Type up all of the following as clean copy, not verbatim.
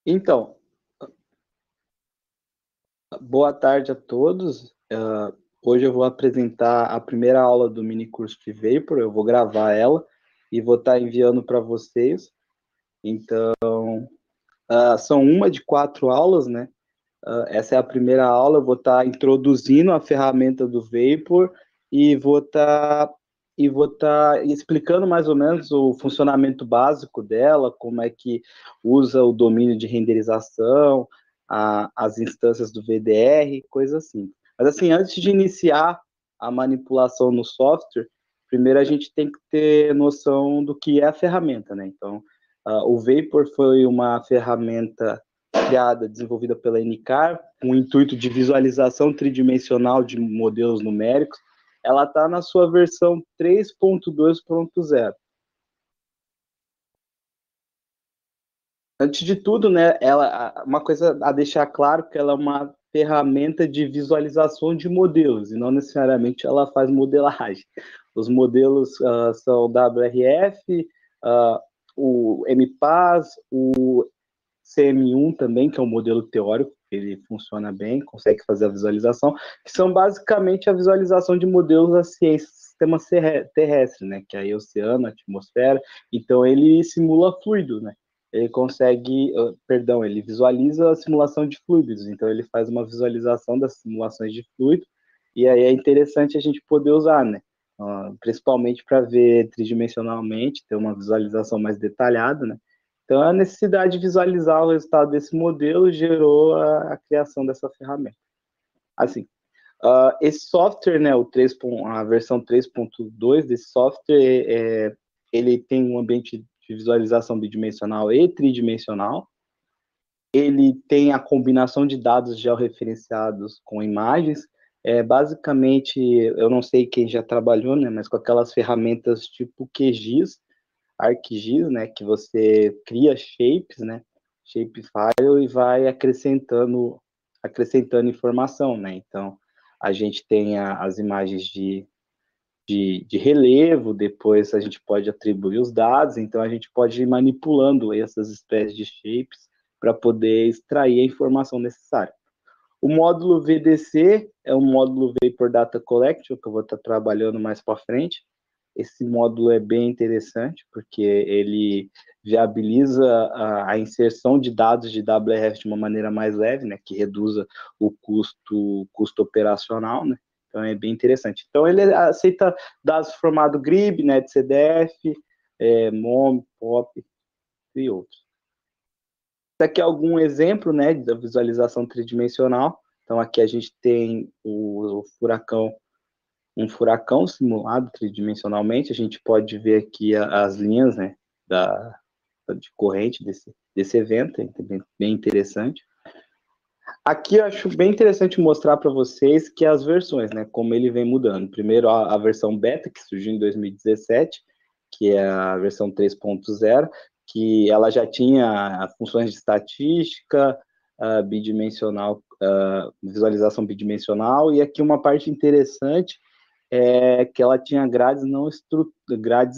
Então, boa tarde a todos. Hoje eu vou apresentar a primeira aula do mini curso de Vapor. Eu vou gravar ela e vou estar enviando para vocês. Então, são uma de 4 aulas, né? Essa é a primeira aula. Eu vou estar introduzindo a ferramenta do Vapor e vou estar explicando mais ou menos o funcionamento básico dela, como é que usa o domínio de renderização, as instâncias do VDR, coisa assim. Mas assim, antes de iniciar a manipulação no software, primeiro a gente tem que ter noção do que é a ferramenta, né? Então, o Vapor foi uma ferramenta criada, desenvolvida pela NCAR, com o intuito de visualização tridimensional de modelos numéricos. Ela está na sua versão 3.2.0. Antes de tudo, né, uma coisa a deixar claro que ela é uma ferramenta de visualização de modelos, e não necessariamente ela faz modelagem. Os modelos são WRF, o MPAS, o CM1 também, que é um modelo teórico, ele funciona bem, consegue fazer a visualização, que são basicamente a visualização de modelos da ciência do sistema terrestre, né, que é oceano, atmosfera. Então ele simula fluido, né? Ele consegue, perdão, ele visualiza a simulação de fluidos, então ele faz uma visualização das simulações de fluido, e aí é interessante a gente poder usar, né? Principalmente para ver tridimensionalmente, ter uma visualização mais detalhada, né? Então, a necessidade de visualizar o resultado desse modelo gerou a criação dessa ferramenta. Assim, esse software, né, a versão 3.2 desse software, ele tem um ambiente de visualização bidimensional e tridimensional. Ele tem a combinação de dados georreferenciados com imagens. Basicamente, eu não sei quem já trabalhou, né, mas com aquelas ferramentas tipo QGIS, ArcGIS, né, que você cria shapes, né, shapefile e vai acrescentando informação, né. Então, a gente tem as imagens de relevo, depois a gente pode atribuir os dados, então a gente pode ir manipulando essas espécies de shapes para poder extrair a informação necessária. O módulo VDC é um módulo Vapor Data Collection, que eu vou estar trabalhando mais para frente. Esse módulo é bem interessante, porque ele viabiliza a inserção de dados de WRF de uma maneira mais leve, né, que reduza o custo operacional, né. Então é bem interessante. Então ele aceita dados formato GRIB, né, de CDF, MOM, POP e outros. Aqui é algum exemplo, né, da visualização tridimensional. Então aqui a gente tem um furacão simulado tridimensionalmente. A gente pode ver aqui as linhas, né, de corrente desse evento, é bem interessante. Aqui eu acho bem interessante mostrar para vocês que as versões, né, como ele vem mudando. Primeiro a versão beta, que surgiu em 2017, que é a versão 3.0, que ela já tinha funções de estatística, bidimensional, visualização bidimensional, e aqui uma parte interessante é que ela tinha grades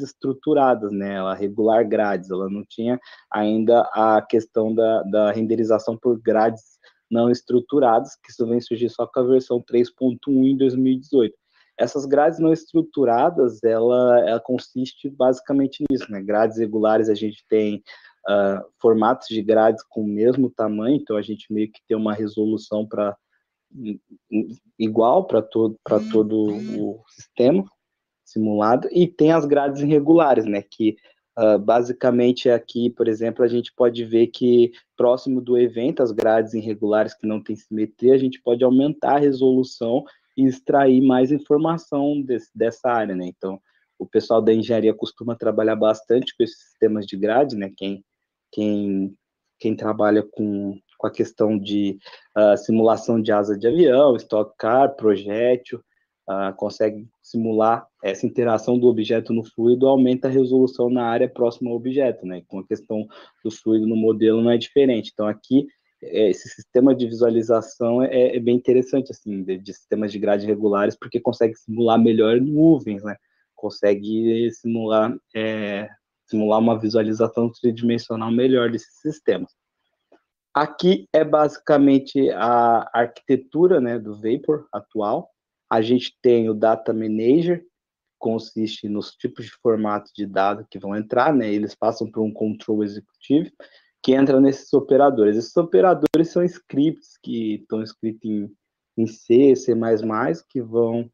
estruturadas, né? Ela regular grades, ela não tinha ainda a questão da renderização por grades não estruturadas, que isso vem surgir só com a versão 3.1 em 2018. Essas grades não estruturadas, ela consiste basicamente nisso, né? Grades regulares, a gente tem formatos de grades com o mesmo tamanho, então a gente meio que tem uma resolução para igual para todo o sistema simulado, e tem as grades irregulares, né, que basicamente aqui, por exemplo, a gente pode ver que próximo do evento, as grades irregulares que não tem simetria, a gente pode aumentar a resolução e extrair mais informação dessa área, né. Então, o pessoal da engenharia costuma trabalhar bastante com esses sistemas de grade, né, quem, quem trabalha com a questão de simulação de asa de avião, stock car, projétil, consegue simular essa interação do objeto no fluido, aumenta a resolução na área próxima ao objeto, né? Com a questão do fluido no modelo não é diferente. Então, aqui, esse sistema de visualização é bem interessante, assim, de sistemas de grade regulares, porque consegue simular melhor nuvens, né? Consegue simular uma visualização tridimensional melhor desses sistemas. Aqui é basicamente a arquitetura, né, do Vapor atual. A gente tem o Data Manager, que consiste nos tipos de formato de dados que vão entrar, né? Eles passam por um control executivo que entra nesses operadores. Esses operadores são scripts que estão escritos em C, C++, que vão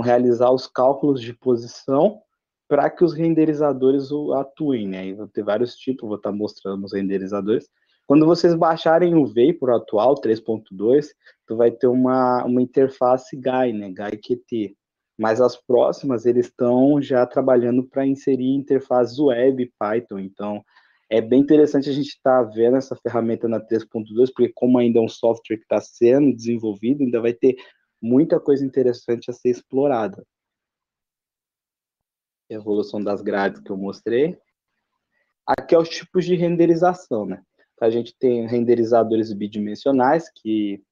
realizar os cálculos de posição para que os renderizadores atuem, né? E vão ter vários tipos, vou estar mostrando os renderizadores. Quando vocês baixarem o Vapor atual 3.2, tu vai ter uma interface GUI, né? GUI QT. Mas as próximas, eles estão já trabalhando para inserir interfaces web Python. Então, é bem interessante a gente estar vendo essa ferramenta na 3.2, porque como ainda é um software que está sendo desenvolvido, ainda vai ter muita coisa interessante a ser explorada. A evolução das grades que eu mostrei. Aqui é os tipos de renderização, né? A gente tem renderizadores bidimensionais, que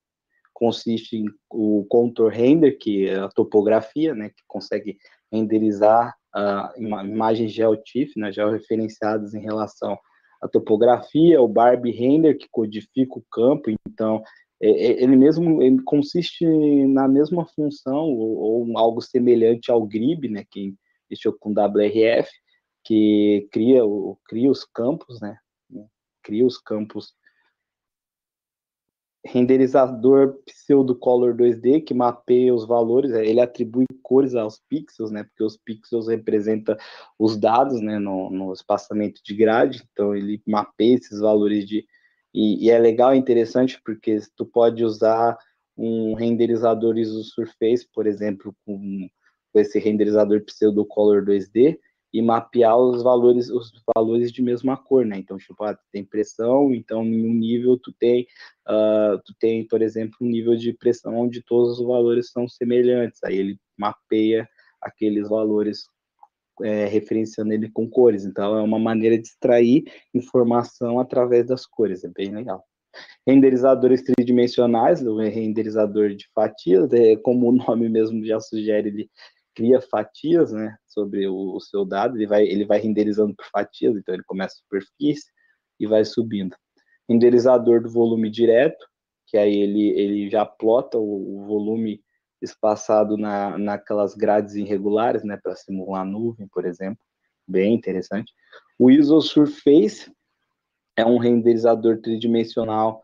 consiste em o contour render, que é a topografia, né? Que consegue renderizar imagens GeoTIFF, né? Georreferenciadas em relação à topografia. O Barbie render, que codifica o campo. Então, ele consiste na mesma função, ou algo semelhante ao GRIB, né? Que mexeu com WRF, que cria os campos, né? Cria os campos. Renderizador pseudo-color 2D, que mapeia os valores, ele atribui cores aos pixels, né? Porque os pixels representam os dados, né? No espaçamento de grade, então ele mapeia esses valores e é legal, é interessante, porque tu pode usar um renderizador ISO Surface, por exemplo, com esse renderizador pseudo-color 2D, e mapear os valores de mesma cor, né? Então, tipo, tu tem pressão, então em um nível tu tem, por exemplo, um nível de pressão onde todos os valores são semelhantes, aí ele mapeia aqueles valores referenciando ele com cores, então é uma maneira de extrair informação através das cores, é bem legal. Renderizadores tridimensionais, o renderizador de fatias, como o nome mesmo já sugere, ele cria fatias, né, sobre o seu dado, ele vai renderizando por fatias, então ele começa a superfície e vai subindo. Renderizador do volume direto, que aí ele já plota o volume espaçado naquelas grades irregulares, né, para simular nuvem, por exemplo, bem interessante. O ISO Surface é um renderizador tridimensional,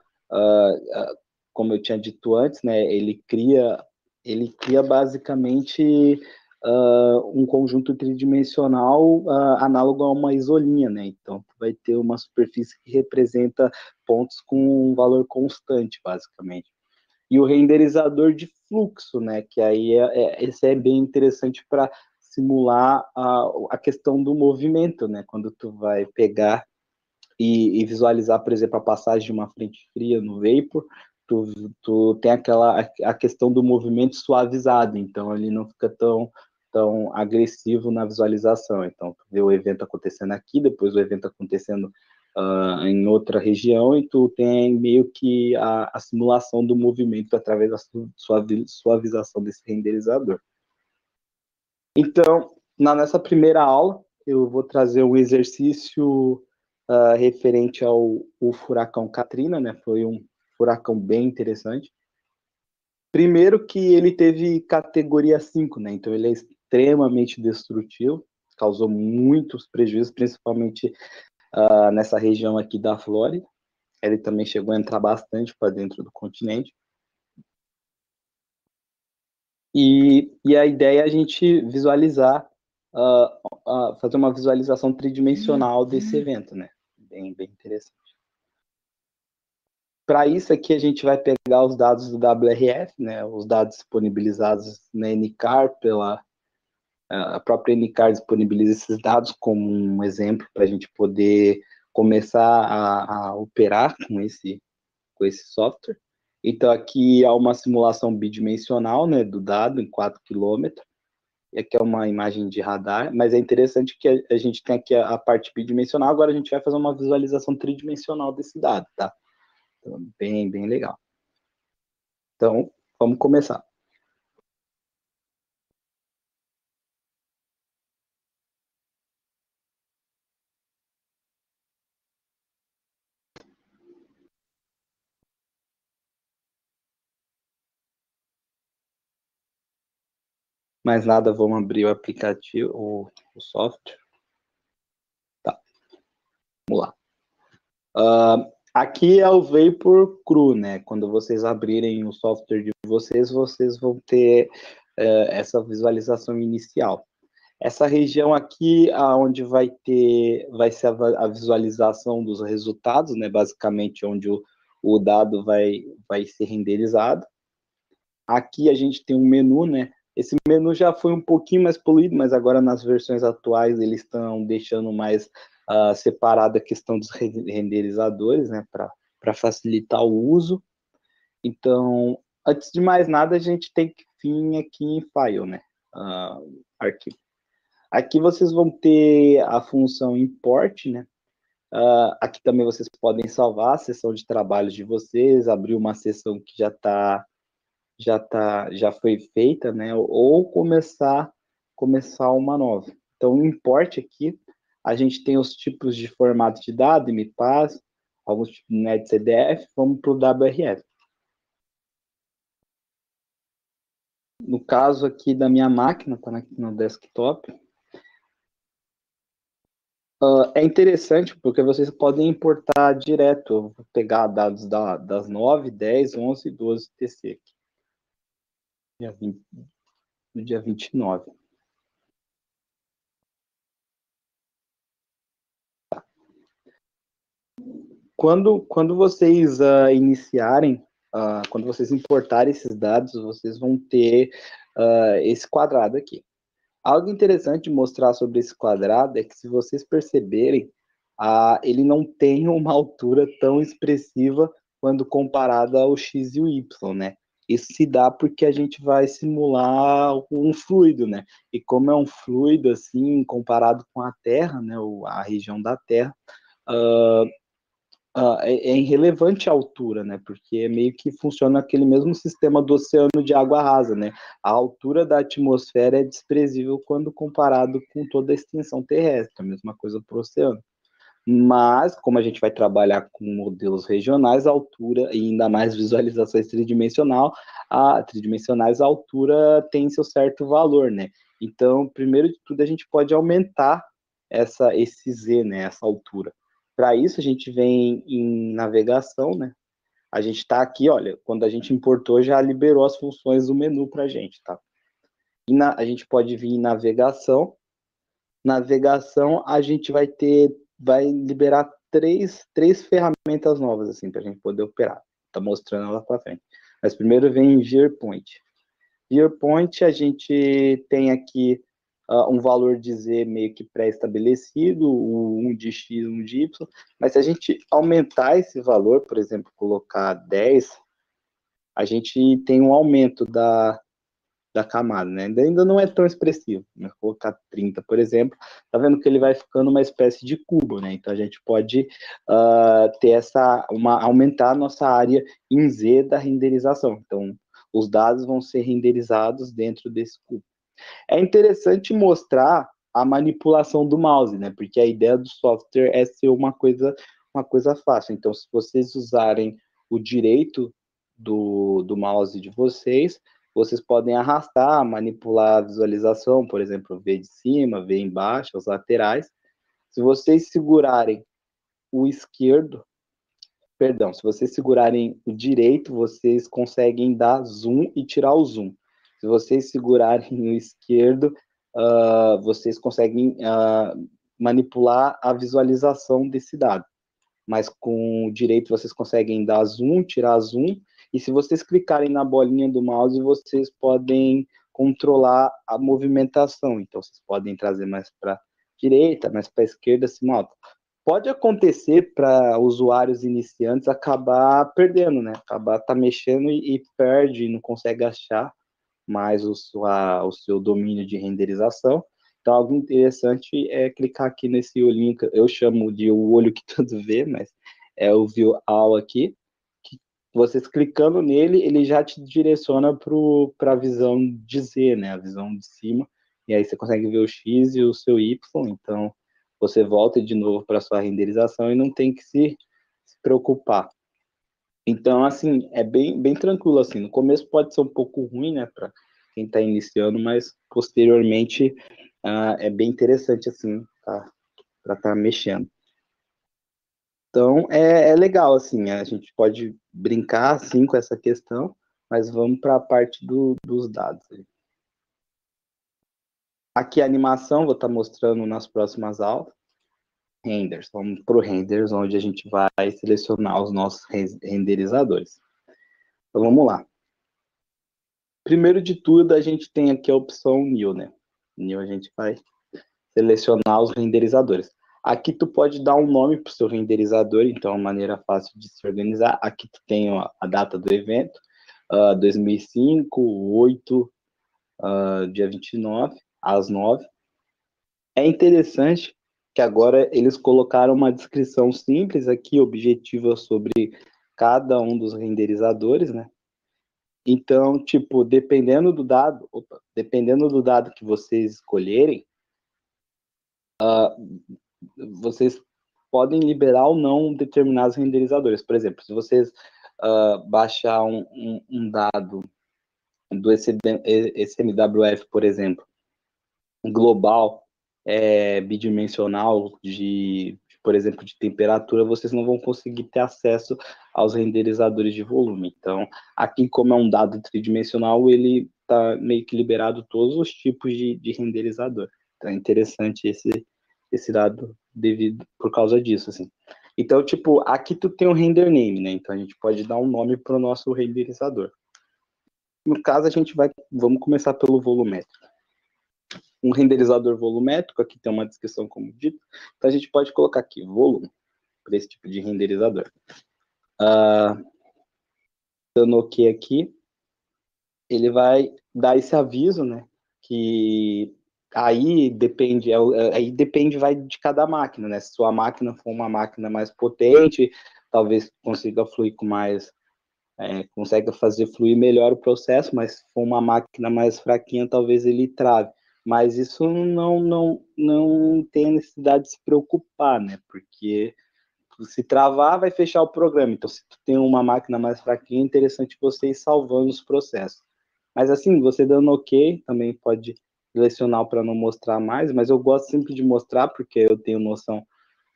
como eu tinha dito antes, né, ele cria basicamente um conjunto tridimensional análogo a uma isolinha, né? Então, vai ter uma superfície que representa pontos com um valor constante, basicamente. E o renderizador de fluxo, né? Que aí esse é bem interessante para simular a questão do movimento, né? Quando tu vai pegar e visualizar, por exemplo, a passagem de uma frente fria no vapor, tu tem a questão do movimento suavizado, então ele não fica tão agressivo na visualização. Então, tu vê o evento acontecendo aqui, depois o evento acontecendo em outra região, e tu tem meio que a simulação do movimento através da suavização desse renderizador. Então, nessa primeira aula, eu vou trazer um exercício referente ao furacão Katrina, né? Foi um furacão bem interessante. Primeiro que ele teve categoria 5, né? Então ele é extremamente destrutivo, causou muitos prejuízos, principalmente nessa região aqui da Flórida. Ele também chegou a entrar bastante para dentro do continente. E a ideia é a gente visualizar, fazer uma visualização tridimensional desse evento, né? Bem, bem interessante. Para isso aqui a gente vai pegar os dados do WRF, né, os dados disponibilizados na NCAR, a própria NCAR disponibiliza esses dados como um exemplo para a gente poder começar a operar com esse software. Então aqui há uma simulação bidimensional, né, do dado em 4 km, e aqui é uma imagem de radar, mas é interessante que a gente tem aqui a parte bidimensional, agora a gente vai fazer uma visualização tridimensional desse dado, tá? Então, bem, bem legal. Então, vamos começar. Mais nada, vamos abrir o aplicativo, o software. Tá, vamos lá. Aqui é o Vapor Cru, né? Quando vocês abrirem o software de vocês, vocês vão ter essa visualização inicial. Essa região aqui, onde vai ser a visualização dos resultados, né? Basicamente, onde o dado vai ser renderizado. Aqui a gente tem um menu, né? Esse menu já foi um pouquinho mais poluído, mas agora nas versões atuais eles estão deixando mais separada a questão dos renderizadores, né? Para facilitar o uso. Então, antes de mais nada, a gente tem que vir aqui em File, né? Arquivo. Aqui vocês vão ter a função import, né? Aqui também vocês podem salvar a sessão de trabalhos de vocês, abrir uma sessão que já foi feita, né? Ou começar uma nova. Então, no import aqui, a gente tem os tipos de formato de dado, MPAS, alguns tipos de NetCDF, vamos para o WRF. No caso aqui da minha máquina, está no desktop, é interessante porque vocês podem importar direto, vou pegar dados das 9, 10, 11 e 12 TC aqui. No dia 29. Quando vocês iniciarem, quando vocês importarem esses dados, vocês vão ter esse quadrado aqui. Algo interessante de mostrar sobre esse quadrado é que, se vocês perceberem, ele não tem uma altura tão expressiva quando comparado ao x e o y, né? Isso se dá porque a gente vai simular um fluido, né? E como é um fluido, assim, comparado com a Terra, né? A região da Terra, é irrelevante a altura, né? Porque é meio que funciona aquele mesmo sistema do oceano de água rasa, né? A altura da atmosfera é desprezível quando comparado com toda a extensão terrestre, a mesma coisa para o oceano. Mas, como a gente vai trabalhar com modelos regionais, a altura, e ainda mais visualizações tridimensionais, a altura tem seu certo valor, né? Então, primeiro de tudo, a gente pode aumentar esse Z, né? Essa altura. Para isso, a gente vem em navegação, né? A gente está aqui, olha, quando a gente importou, já liberou as funções do menu para a gente, tá? A gente pode vir em navegação. Navegação, a gente vai liberar três ferramentas novas, assim, para a gente poder operar. Tá mostrando ela para frente. Mas primeiro vem em Viewpoint. Viewpoint, a gente tem aqui um valor de Z meio que pré-estabelecido, um de X, um de Y, mas se a gente aumentar esse valor, por exemplo, colocar 10, a gente tem um aumento da camada, né? Ainda não é tão expressivo, né? Colocar 30, por exemplo, tá vendo que ele vai ficando uma espécie de cubo, né? Então a gente pode ter aumentar a nossa área em Z da renderização. Então, os dados vão ser renderizados dentro desse cubo. É interessante mostrar a manipulação do mouse, né? Porque a ideia do software é ser uma coisa fácil. Então, se vocês usarem o direito do mouse de vocês podem arrastar, manipular a visualização, por exemplo, ver de cima, ver embaixo, os laterais. Se vocês segurarem o esquerdo, perdão, se vocês segurarem o direito, vocês conseguem dar zoom e tirar o zoom. Se vocês segurarem o esquerdo, vocês conseguem manipular a visualização desse dado. Mas com o direito vocês conseguem dar zoom, tirar zoom, e se vocês clicarem na bolinha do mouse, vocês podem controlar a movimentação. Então, vocês podem trazer mais para a direita, mais para a esquerda, assim, alto. Pode acontecer para usuários iniciantes acabar perdendo, né? Acabar mexendo e perde, não consegue achar mais o seu domínio de renderização. Então, algo interessante é clicar aqui nesse olhinho, que eu chamo de o olho que tudo vê, mas é o View All aqui. Que vocês clicando nele, ele já te direciona para a visão de Z, né? A visão de cima. E aí você consegue ver o X e o seu Y. Então, você volta de novo para sua renderização e não tem que se preocupar. Então, assim, é bem tranquilo, assim. No começo pode ser um pouco ruim, né? quem está iniciando, mas posteriormente é bem interessante assim, para estar mexendo. Então, é legal, assim, a gente pode brincar, assim, com essa questão, mas vamos para a parte dos dados. Aqui a animação, vou estar mostrando nas próximas aulas. Renders, vamos para o Renders, onde a gente vai selecionar os nossos renderizadores. Então, vamos lá. Primeiro de tudo, a gente tem aqui a opção New, né? New, a gente vai selecionar os renderizadores. Aqui tu pode dar um nome para o seu renderizador, então é uma maneira fácil de se organizar. Aqui tu tem a data do evento, 2005, 8, dia 29, às 9. É interessante que agora eles colocaram uma descrição simples aqui, objetiva sobre cada um dos renderizadores, né? Então, tipo, dependendo do dado que vocês escolherem, vocês podem liberar ou não determinados renderizadores. Por exemplo, se vocês baixar um dado do SMWF, por exemplo, global, bidimensional, por exemplo, de temperatura, vocês não vão conseguir ter acesso aos renderizadores de volume. Então, aqui, como é um dado tridimensional, ele está meio que liberado todos os tipos de renderizador. Então, é interessante esse dado devido por causa disso, assim. Então, tipo, aqui tu tem o render name, né? Então, a gente pode dar um nome para o nosso renderizador. No caso, vamos começar pelo volumétrico. Um renderizador volumétrico, aqui tem uma descrição como dito, então a gente pode colocar aqui volume para esse tipo de renderizador. Dando OK aqui, ele vai dar esse aviso, né, que aí depende vai de cada máquina, né, se sua máquina for uma máquina mais potente, talvez consiga fluir com mais, consiga fazer fluir melhor o processo, mas se for uma máquina mais fraquinha, talvez ele trave. Mas isso não tem a necessidade de se preocupar, né? Porque se travar, vai fechar o programa. Então, se tu tem uma máquina mais fraquinha, é interessante você ir salvando os processos. Mas assim, você dando OK, também pode selecionar para não mostrar mais, mas eu gosto sempre de mostrar, porque eu tenho noção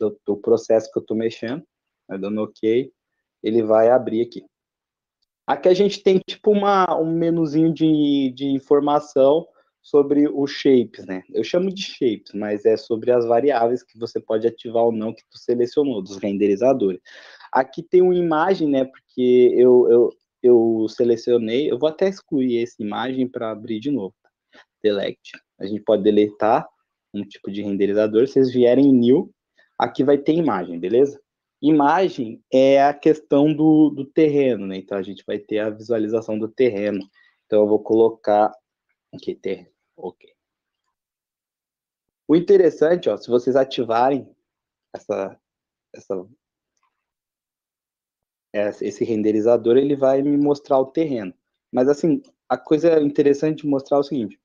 do processo que eu estou mexendo. Dando OK, ele vai abrir aqui. Aqui a gente tem tipo um menuzinho de informação sobre os shapes, né? Eu chamo de shapes, mas é sobre as variáveis que você pode ativar ou não que tu selecionou, dos renderizadores. Aqui tem uma imagem, né? Porque eu selecionei, eu vou até excluir essa imagem para abrir de novo. Delete. A gente pode deletar um tipo de renderizador. Se vocês vierem em New, aqui vai ter imagem, beleza? Imagem é a questão do terreno, né? Então, a gente vai ter a visualização do terreno. Então, eu vou colocar aqui, terreno. OK. O interessante, ó, se vocês ativarem esse renderizador, ele vai me mostrar o terreno. Mas, assim, a coisa interessante de mostrar é o seguinte: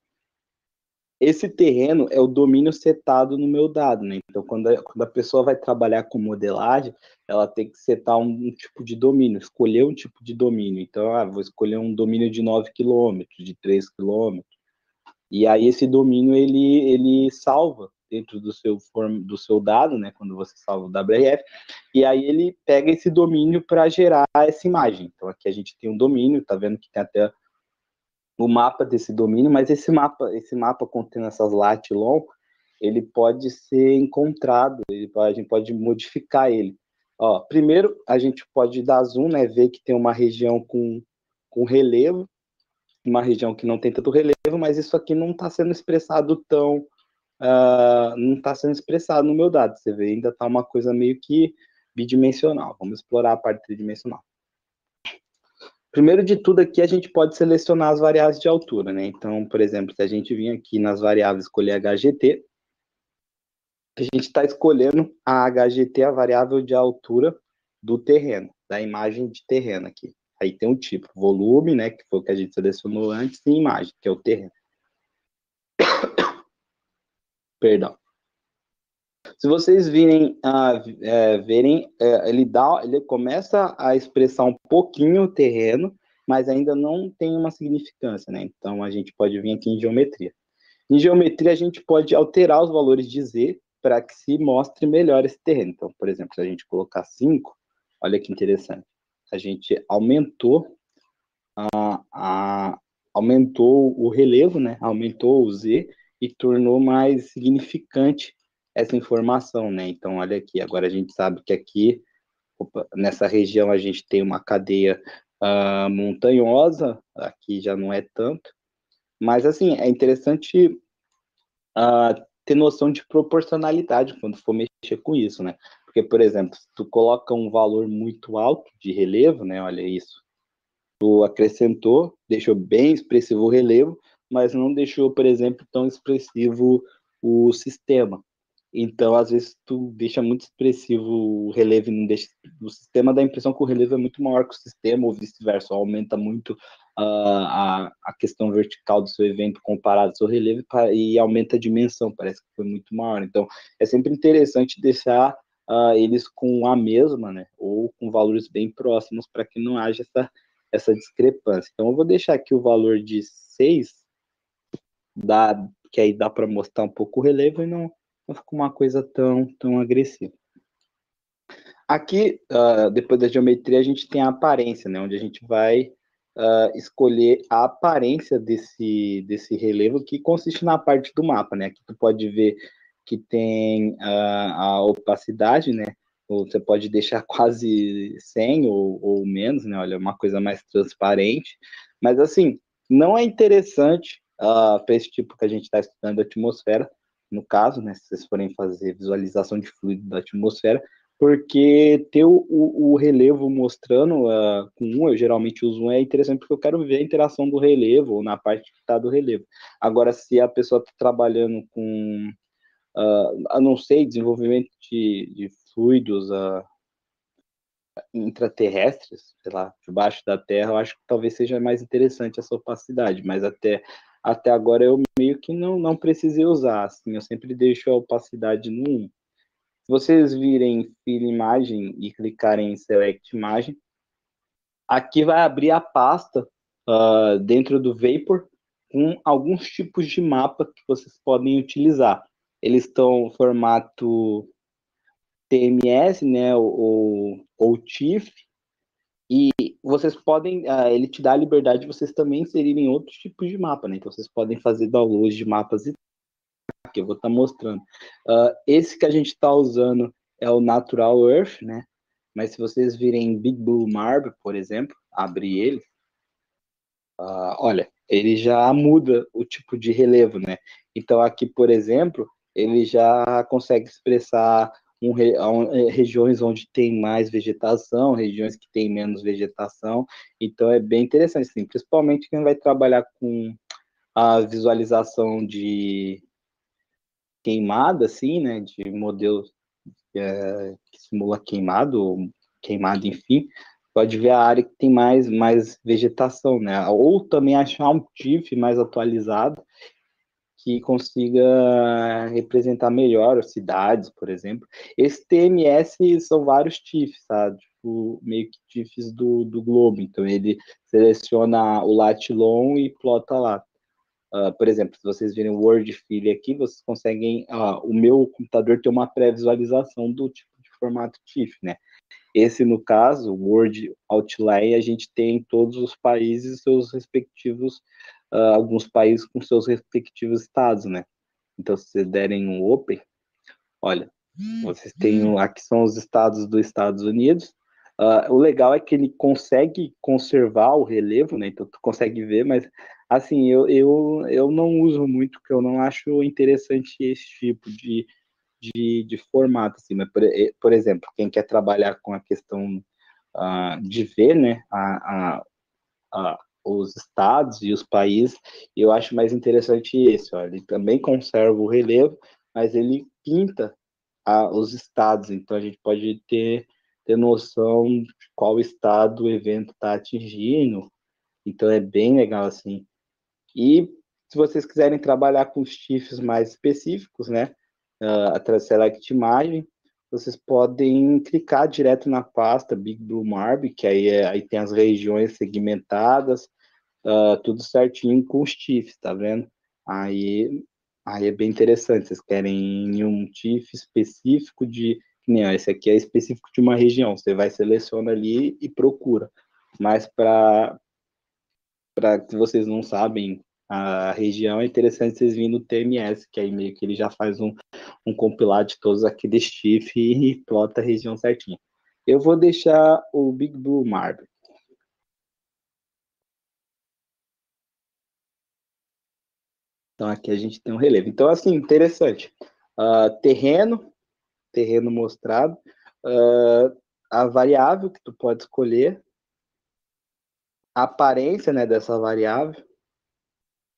esse terreno é o domínio setado no meu dado, né? Então, quando a pessoa vai trabalhar com modelagem, ela tem que setar um tipo de domínio, escolher um tipo de domínio. Então, vou escolher um domínio de 9 quilômetros, de 3 quilômetros. E aí, esse domínio, ele salva dentro do seu dado, né? Quando você salva o WRF. E aí, ele pega esse domínio para gerar essa imagem. Então, aqui a gente tem um domínio, tá vendo que tem até o mapa desse domínio, mas esse mapa contendo essas lat long, ele pode ser encontrado, a gente pode modificar ele. Ó, primeiro, a gente pode dar zoom, né, ver que tem uma região com relevo, uma região que não tem tanto relevo, mas isso aqui não está sendo expressado não está sendo expressado no meu dado. Você vê, ainda está uma coisa meio que bidimensional. Vamos explorar a parte tridimensional. Primeiro de tudo aqui, a gente pode selecionar as variáveis de altura, né? Então, por exemplo, se a gente vir aqui nas variáveis escolher HGT, a gente está escolhendo a HGT, a variável de altura do terreno, da imagem de terreno aqui. Aí tem um tipo, volume, né, que foi o que a gente selecionou antes, e imagem, que é o terreno. Perdão. Se vocês verem, ele começa a expressar um pouquinho o terreno, mas ainda não tem uma significância, né? Então, a gente pode vir aqui em geometria. Em geometria, a gente pode alterar os valores de Z para que se mostre melhor esse terreno. Então, por exemplo, se a gente colocar 5, olha que interessante, a gente aumentou o relevo, né? Aumentou o Z e tornou mais significante essa informação, né? Então, olha aqui, agora a gente sabe que aqui, nessa região, a gente tem uma cadeia montanhosa, aqui já não é tanto, mas, assim, é interessante ter noção de proporcionalidade quando for mexer com isso, né? Porque, por exemplo, se tu coloca um valor muito alto de relevo, né? Olha isso, tu acrescentou, deixou bem expressivo o relevo, mas não deixou, por exemplo, tão expressivo o sistema. Então, às vezes, tu deixa muito expressivo o relevo e não deixa... O sistema dá a impressão que o relevo é muito maior que o sistema, ou vice-versa, aumenta muito a questão vertical do seu evento comparado ao seu relevo e aumenta a dimensão, parece que foi muito maior. Então, é sempre interessante deixar eles com a mesma, né, ou com valores bem próximos, para que não haja essa discrepância. Então, eu vou deixar aqui o valor de 6, que aí dá para mostrar um pouco o relevo e não fica uma coisa tão agressiva. Aqui, depois da geometria, a gente tem a aparência, né, onde a gente vai escolher a aparência desse relevo, que consiste na parte do mapa, né? Aqui tu pode ver que tem a opacidade, né? Ou você pode deixar quase 100 ou menos, né? Olha, uma coisa mais transparente. Mas, assim, não é interessante para esse tipo que a gente está estudando a atmosfera, no caso, né? Se vocês forem fazer visualização de fluido da atmosfera, porque ter o relevo mostrando com eu geralmente uso é interessante porque eu quero ver a interação do relevo, ou na parte que está do relevo. Agora, se a pessoa está trabalhando com, não sei, desenvolvimento de fluidos intraterrestres, sei lá, debaixo da Terra, eu acho que talvez seja mais interessante essa opacidade, mas até agora eu meio que não precisei usar, assim, eu sempre deixo a opacidade no 1. Se vocês virem Fill Imagem e clicarem em Select Imagem, aqui vai abrir a pasta dentro do Vapor com alguns tipos de mapa que vocês podem utilizar. Eles estão no formato TMS, né, ou TIFF, e vocês podem, ele te dá a liberdade de vocês também inserirem outros tipos de mapa, né? Então vocês podem fazer download de mapas que eu vou estar mostrando. Esse que a gente está usando é o Natural Earth, né? Mas se vocês virem Big Blue Marble, por exemplo, abrir ele, olha, ele já muda o tipo de relevo, né? Então aqui, por exemplo, ele já consegue expressar regiões onde tem mais vegetação, regiões que tem menos vegetação. Então é bem interessante, assim, principalmente quem vai trabalhar com a visualização de queimada, assim, né, de modelos que simula queimado, enfim, pode ver a área que tem mais vegetação, né, ou também achar um TIFF mais atualizado que consiga representar melhor as cidades, por exemplo. Esse TMS são vários TIFFs, sabe? Tipo, meio que TIFFs do globo, então ele seleciona o lat long e plota lá. Por exemplo, se vocês virem o Word File aqui, vocês conseguem. O meu computador tem uma pré-visualização do tipo de formato TIFF, né? Esse, no caso, o Word Outline, a gente tem em todos os países seus respectivos, alguns países com seus respectivos estados, né? Então, se vocês derem um Open, olha, vocês têm. Aqui são os estados dos Estados Unidos. O legal é que ele consegue conservar o relevo, né? Então tu consegue ver, mas assim, eu não uso muito, porque eu não acho interessante esse tipo de formato, assim, mas por exemplo, quem quer trabalhar com a questão de ver, né, os estados e os países, eu acho mais interessante esse, ó, ele também conserva o relevo, mas ele pinta os estados, então a gente pode ter noção de qual estado o evento está atingindo, então é bem legal assim. E se vocês quiserem trabalhar com os TIFFs mais específicos, né, através Select Imagem, vocês podem clicar direto na pasta Big Blue Marble, que aí tem as regiões segmentadas, tudo certinho com os TIFs, tá vendo? Aí é bem interessante. Vocês querem um TIF específico nem, esse aqui é específico de uma região. Você vai, seleciona ali e procura. Mas para que vocês não sabem a região, é interessante vocês virem no TMS, que aí meio que ele já faz um compilado de todos aqueles TIF e plota a região certinha. Eu vou deixar o Big Blue Marble. Então aqui a gente tem um relevo. Então, assim, interessante. Terreno mostrado. A variável que tu pode escolher. A aparência, né, dessa variável.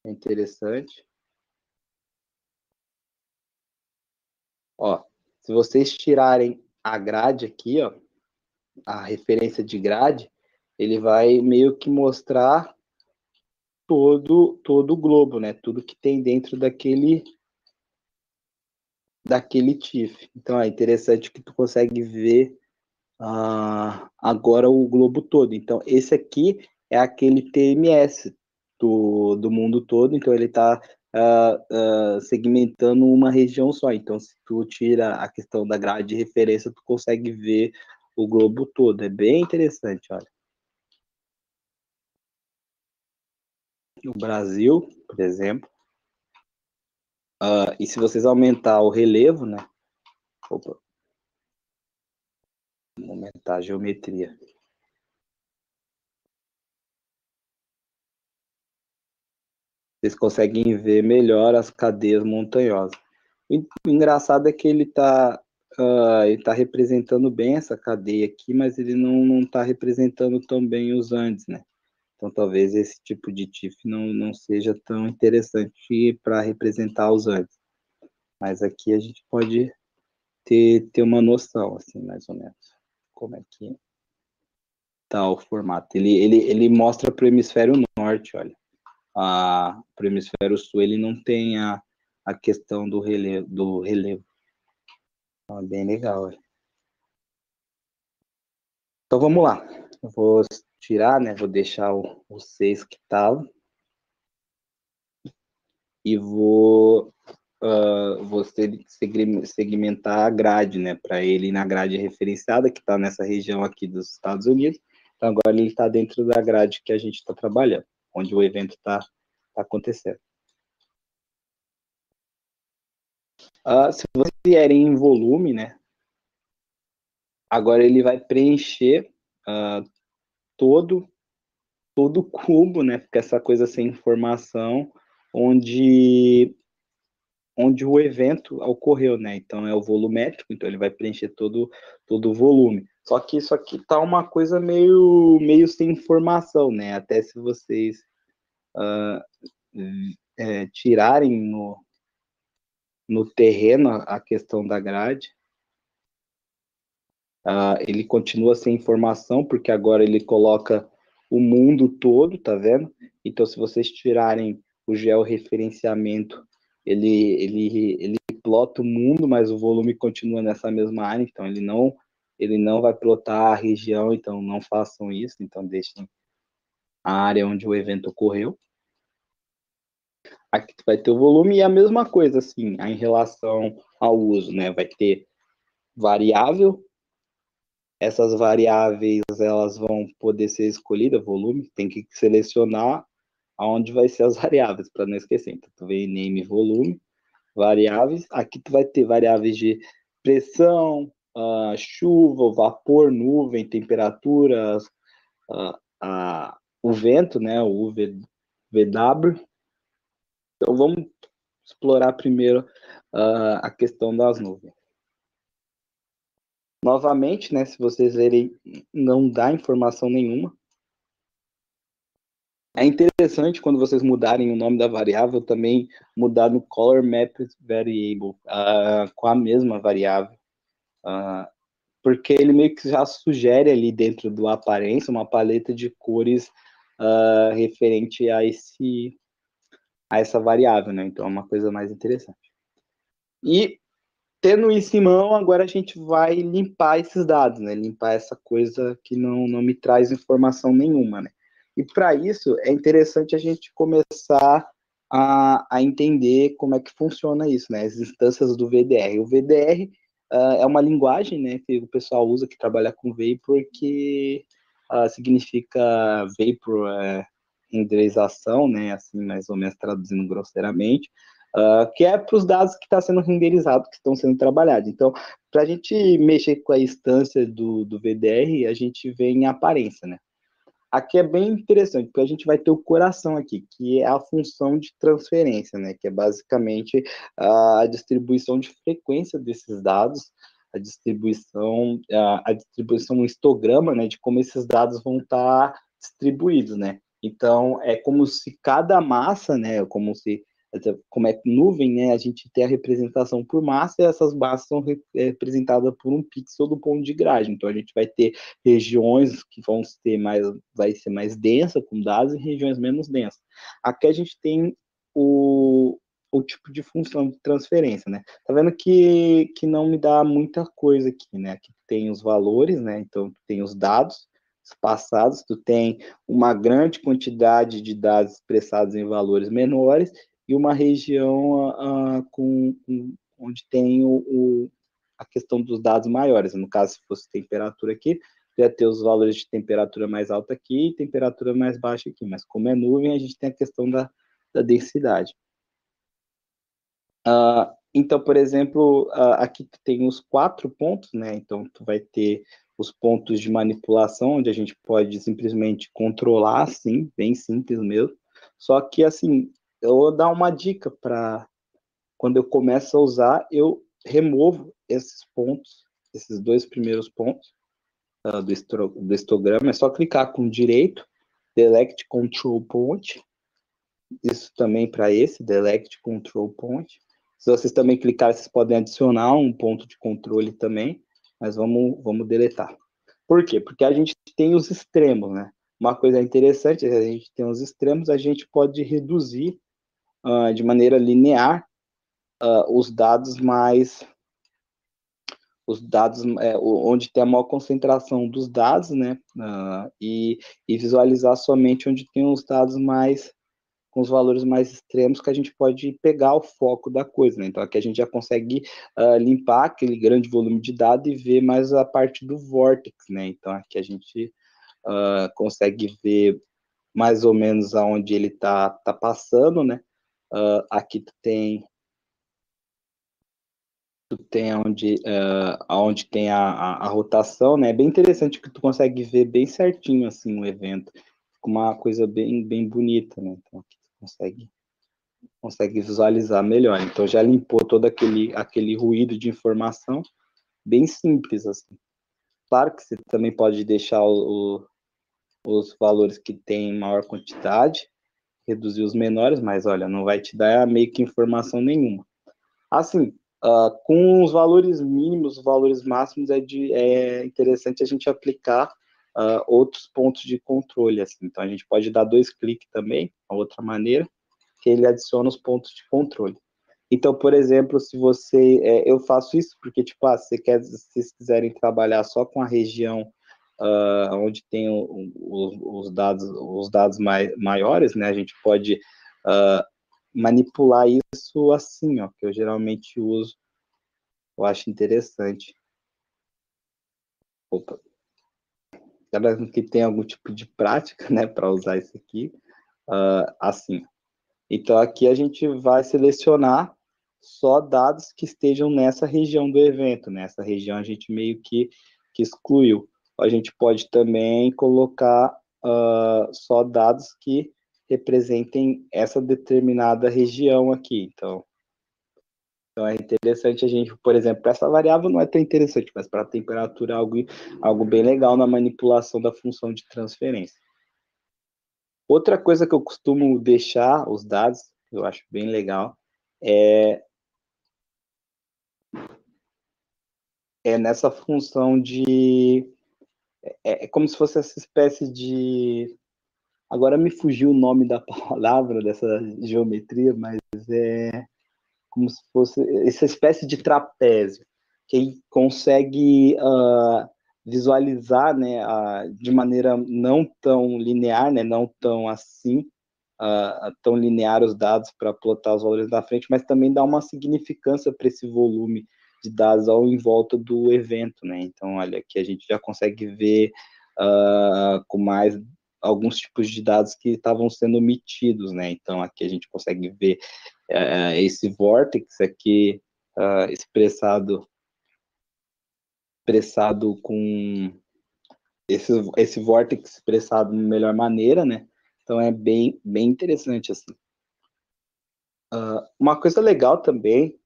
É interessante. Ó, se vocês tirarem a grade aqui, ó, a referência de grade, ele vai meio que mostrar todo o globo, né? Tudo que tem dentro daquele TIFF. Então é interessante que tu consegue ver agora o globo todo. Então esse aqui é aquele TMS do mundo todo. Então ele está segmentando uma região só. Então se tu tira a questão da grade de referência, tu consegue ver o globo todo. É bem interessante, olha. O Brasil, por exemplo. E se vocês aumentar o relevo, né? Opa. Vou aumentar a geometria. Vocês conseguem ver melhor as cadeias montanhosas. O engraçado é que ele tá representando bem essa cadeia aqui, mas ele não está representando tão bem os Andes, né? Então talvez esse tipo de TIFF não seja tão interessante para representar os Andes. Mas aqui a gente pode ter uma noção, assim, mais ou menos, como é que tá o formato. Ele mostra para o hemisfério norte, olha. Para o hemisfério sul ele não tem a questão do relevo. Então, é bem legal. Olha. Então vamos lá. Eu vou tirar, né? Vou deixar o 6 que estava. E vou segmentar a grade, né? Para ele na grade referenciada, que está nessa região aqui dos Estados Unidos. Então agora ele está dentro da grade que a gente está trabalhando, onde o evento está acontecendo. Se vocês vierem em volume, né? Agora ele vai preencher todo o cubo, né? Fica essa coisa sem informação, onde o evento ocorreu, né? Então é o volumétrico, então ele vai preencher todo o volume. Só que isso aqui tá uma coisa meio sem informação, né? Até se vocês tirarem no terreno a questão da grade, ele continua sem informação, porque agora ele coloca o mundo todo, tá vendo? Então, se vocês tirarem o georreferenciamento, ele plota o mundo, mas o volume continua nessa mesma área, então ele não vai plotar a região, então não façam isso, então deixem a área onde o evento ocorreu. Aqui vai ter o volume e a mesma coisa, assim, em relação ao uso, né? Vai ter variável. Essas variáveis elas vão poder ser escolhidas, volume, tem que selecionar aonde vai ser as variáveis, para não esquecer. Então, tu vem name volume, variáveis, aqui tu vai ter variáveis de pressão, chuva, vapor, nuvem, temperaturas, o vento, né, o VW. Então, vamos explorar primeiro a questão das nuvens. Novamente, né, se vocês verem, não dá informação nenhuma. É interessante quando vocês mudarem o nome da variável também mudar no color mapped variable com a mesma variável, porque ele meio que já sugere ali dentro do aparência uma paleta de cores referente a essa variável, né? Então é uma coisa mais interessante. E tendo isso em mão, agora a gente vai limpar esses dados, né? Limpar essa coisa que não me traz informação nenhuma, né? E para isso é interessante a gente começar a entender como é que funciona isso, né? As instâncias do VDR. O VDR é uma linguagem, né, que o pessoal usa que trabalha com Vapor, que significa Vapor, renderização, né? Assim, mais ou menos traduzindo grosseiramente. Que é para os dados que estão sendo renderizados, que estão sendo trabalhados. Então, para a gente mexer com a instância do VDR, a gente vê em aparência, né? Aqui é bem interessante, porque a gente vai ter o coração aqui, que é a função de transferência, né? Que é basicamente a distribuição de frequência desses dados, a distribuição um histograma, né? De como esses dados vão estar distribuídos, né? Então, é como se cada massa, né? Como é nuvem, né? A gente tem a representação por massa e essas massas são representadas por um pixel do ponto de grade. Então, a gente vai ter regiões que vai ser mais densa com dados e regiões menos densas. Aqui a gente tem o tipo de função de transferência, né? Tá vendo que não me dá muita coisa aqui, né? Aqui tem os valores, né? Então, tem os dados passados, tu tem uma grande quantidade de dados expressados em valores menores e uma região onde tem a questão dos dados maiores. No caso, se fosse temperatura aqui, ia ter os valores de temperatura mais alta aqui e temperatura mais baixa aqui. Mas como é nuvem, a gente tem a questão da densidade. Então, por exemplo, aqui tu tem os 4 pontos, né? Então, tu vai ter os pontos de manipulação, onde a gente pode simplesmente controlar, assim, bem simples mesmo. Só que, assim, eu vou dar uma dica para quando eu começo a usar, eu removo esses pontos, esses 2 primeiros pontos do histograma. É só clicar com direito, Delete Control Point. Isso também para esse, Delete Control Point. Se vocês também clicarem, vocês podem adicionar um ponto de controle também, mas vamos deletar. Por quê? Porque a gente tem os extremos, né? Uma coisa interessante é que a gente tem os extremos, a gente pode reduzir de maneira linear os dados onde tem a maior concentração dos dados, né? E visualizar somente onde tem os dados com os valores mais extremos, que a gente pode pegar o foco da coisa, né? Então, aqui a gente já consegue limpar aquele grande volume de dados e ver mais a parte do vórtex, né? Então, aqui a gente consegue ver mais ou menos aonde ele tá passando, né? Aqui tu tem onde tem a rotação, né? É bem interessante que tu consegue ver bem certinho, assim, o evento. Fica uma coisa bem, bem bonita, né? Então, aqui tu consegue visualizar melhor. Então, já limpou todo aquele ruído de informação, bem simples, assim. Claro que você também pode deixar os valores que tem maior quantidade, reduzir os menores, mas, olha, não vai te dar meio que informação nenhuma. Assim, com os valores mínimos, os valores máximos, é interessante a gente aplicar outros pontos de controle. Assim. Então, a gente pode dar 2 cliques também, a outra maneira, que ele adiciona os pontos de controle. Então, por exemplo, se eu faço isso porque, tipo, se vocês quiserem trabalhar só com a região onde tem os dados maiores, né, a gente pode manipular isso assim, ó, que eu geralmente uso, eu acho interessante. Opa. Cada um que tem algum tipo de prática, né, para usar isso aqui, assim. Então, aqui a gente vai selecionar só dados que estejam nessa região do evento, né? Essa região a gente meio que excluiu. A gente pode também colocar só dados que representem essa determinada região aqui. Então é interessante a gente, por exemplo, para essa variável não é tão interessante, mas para a temperatura é algo bem legal na manipulação da função de transferência. Outra coisa que eu costumo deixar os dados, eu acho bem legal, é nessa função de... É como se fosse essa espécie de... Agora me fugiu o nome da palavra dessa geometria, mas como se fosse essa espécie de trapézio, que consegue visualizar, né, de maneira não tão linear, né, não tão assim, tão linear os dados para plotar os valores na frente, mas também dá uma significância para esse volume de dados ao em volta do evento, né? Então, olha, aqui a gente já consegue ver com mais alguns tipos de dados que estavam sendo omitidos, né? Então, aqui a gente consegue ver esse vórtice aqui expressado com esse vórtice expressado de melhor maneira, né? Então é bem interessante assim. Uma coisa legal também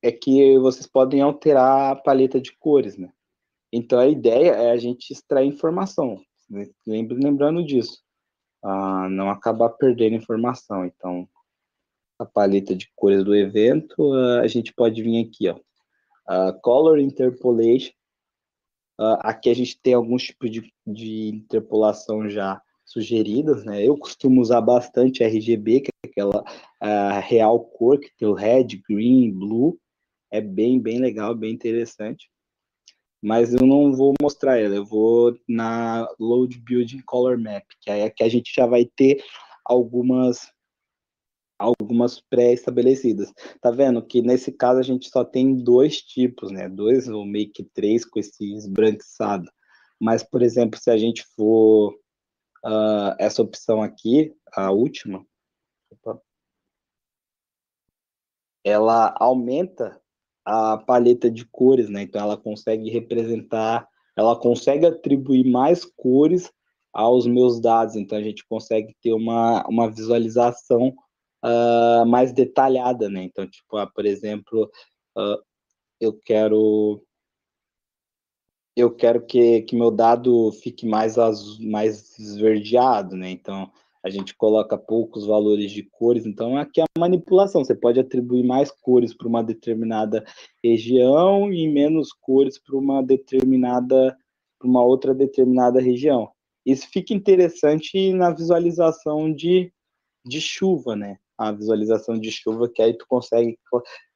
é que vocês podem alterar a paleta de cores, né? Então a ideia é a gente extrair informação, né? Lembrando disso, não acabar perdendo informação. Então a paleta de cores do evento, a gente pode vir aqui, ó, Color Interpolation. Aqui a gente tem alguns tipos de interpolação já sugeridas, né? Eu costumo usar bastante RGB, que é aquela real cor, que tem o red, green, blue. É bem legal, bem interessante. Mas eu não vou mostrar ela, eu vou na Load Building Color Map, que aí aqui a gente já vai ter algumas pré-estabelecidas. Tá vendo que nesse caso a gente só tem dois tipos, né? Dois ou meio que três com esse esbranquiçado. Mas, por exemplo, se a gente for essa opção aqui, a última, ela aumenta a paleta de cores, né? Então ela consegue representar, ela consegue atribuir mais cores aos meus dados. Então a gente consegue ter uma visualização mais detalhada, né? Então, tipo, por exemplo, eu quero que meu dado fique mais esverdeado, né? Então, a gente coloca poucos valores de cores. Então, aqui é a manipulação. Você pode atribuir mais cores para uma determinada região e menos cores para uma outra determinada região. Isso fica interessante na visualização de chuva, né? A visualização de chuva, que aí tu consegue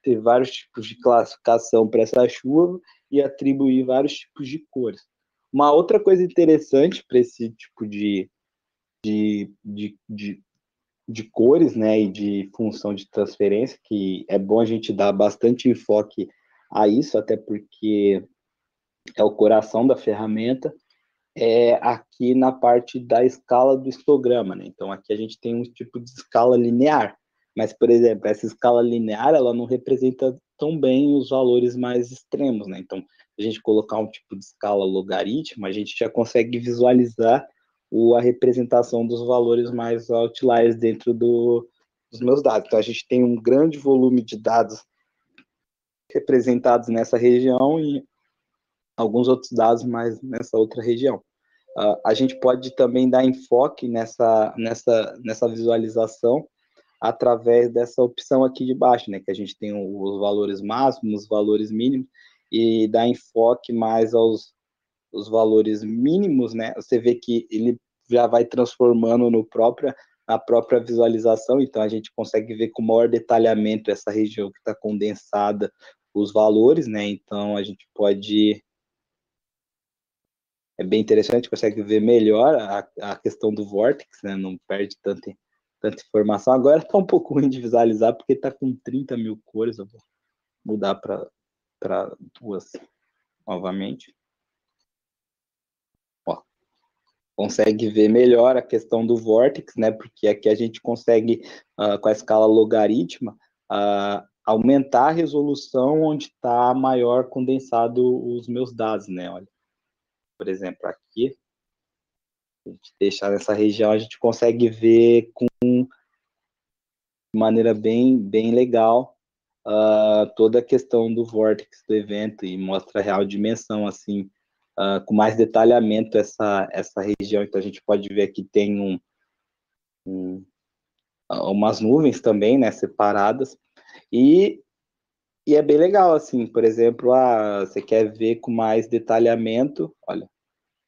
ter vários tipos de classificação para essa chuva e atribuir vários tipos de cores. Uma outra coisa interessante para esse tipo de cores, né, e de função de transferência, que é bom a gente dar bastante enfoque a isso, até porque é o coração da ferramenta, aqui na parte da escala do histograma, né? Então aqui a gente tem um tipo de escala linear, mas, por exemplo, essa escala linear, ela não representa tão bem os valores mais extremos, né? Então, se a gente colocar um tipo de escala logaritmo, a gente já consegue visualizar a representação dos valores mais outliers dentro dos meus dados. Então, a gente tem um grande volume de dados representados nessa região e alguns outros dados mais nessa outra região. A gente pode também dar enfoque nessa visualização através dessa opção aqui de baixo, né, que a gente tem os valores máximos, os valores mínimos, e dá enfoque mais os valores mínimos, né, você vê que ele já vai transformando na própria visualização, então a gente consegue ver com maior detalhamento essa região que está condensada, os valores, né, então a gente pode é bem interessante, consegue ver melhor a questão do vórtice, né? Não perde tanta informação. Agora está um pouco ruim de visualizar, porque está com 30 mil cores. Eu vou mudar para duas novamente. Ó, consegue ver melhor a questão do vórtice, né? Porque aqui a gente consegue, com a escala logarítmica, aumentar a resolução onde está maior condensado os meus dados, né? Olha, por exemplo, aqui a gente deixar nessa região, a gente consegue ver de maneira bem legal toda a questão do vórtice do evento e mostra a real dimensão, assim, com mais detalhamento essa região. Então a gente pode ver que tem umas nuvens também, né, separadas, e, e é bem legal, assim, por exemplo, você quer ver com mais detalhamento, olha,